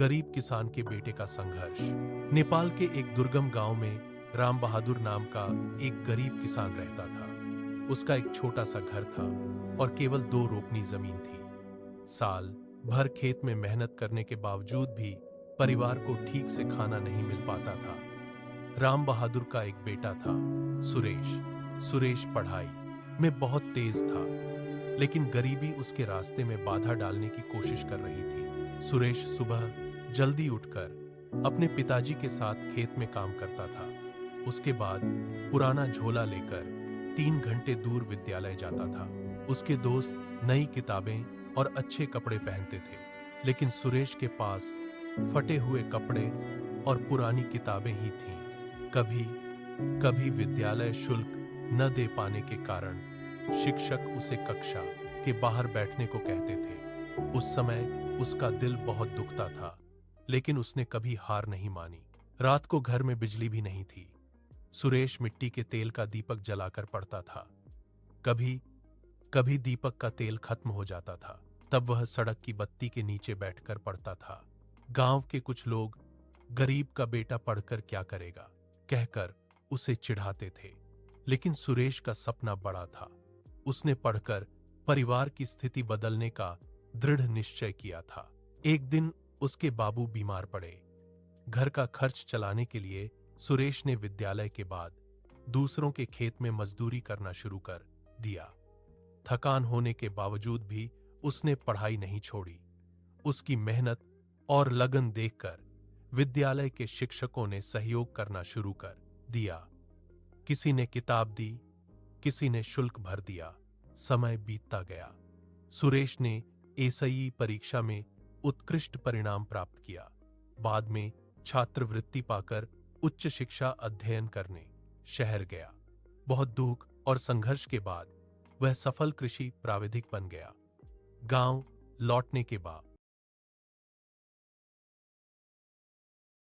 गरीब किसान के बेटे का संघर्ष। नेपाल के एक दुर्गम गांव में राम बहादुर नाम का एक गरीब किसान रहता था। उसका एक छोटा सा घर था और केवल 2 रोपनी जमीन थी। साल भर खेत में मेहनत करने के बावजूद भी परिवार को ठीक से खाना नहीं मिल पाता था। राम बहादुर का एक बेटा था, सुरेश। सुरेश पढ़ाई में बहुत तेज था, लेकिन गरीबी उसके रास्ते में बाधा डालने की कोशिश कर रही थी। सुरेश सुबह जल्दी उठकर अपने पिताजी के साथ खेत में काम करता था। उसके बाद पुराना झोला लेकर 3 घंटे दूर विद्यालय जाता था। उसके दोस्त नई किताबें और अच्छे कपड़े पहनते थे, लेकिन सुरेश के पास फटे हुए कपड़े और पुरानी किताबें ही थीं। कभी कभी विद्यालय शुल्क न दे पाने के कारण शिक्षक उसे कक्षा के बाहर बैठने को कहते थे। उस समय उसका दिल बहुत दुखता था, लेकिन उसने कभी हार नहीं मानी। रात को घर में बिजली भी नहीं थी। सुरेश मिट्टी के तेल का दीपक जलाकर पढ़ता था। कभी कभी दीपक का तेल खत्म हो जाता था, तब वह सड़क की बत्ती के नीचे बैठकर पढ़ता था। गांव के कुछ लोग गरीब का बेटा पढ़कर क्या करेगा कहकर उसे चिढ़ाते थे, लेकिन सुरेश का सपना बड़ा था। उसने पढ़कर परिवार की स्थिति बदलने का दृढ़ निश्चय किया था। एक दिन उसके बाबू बीमार पड़े। घर का खर्च चलाने के लिए सुरेश ने विद्यालय के बाद दूसरों के खेत में मजदूरी करना शुरू कर दिया। थकान होने के बावजूद भी उसने पढ़ाई नहीं छोड़ी। उसकी मेहनत और लगन देखकर विद्यालय के शिक्षकों ने सहयोग करना शुरू कर दिया। किसी ने किताब दी, किसी ने शुल्क भर दिया। समय बीतता गया। सुरेश ने एसआई परीक्षा में उत्कृष्ट परिणाम प्राप्त किया। बाद में छात्रवृत्ति पाकर उच्च शिक्षा अध्ययन करने शहर गया। बहुत दुख और संघर्ष के बाद वह सफल कृषि प्राविधिक बन गया। गांव लौटने के बाद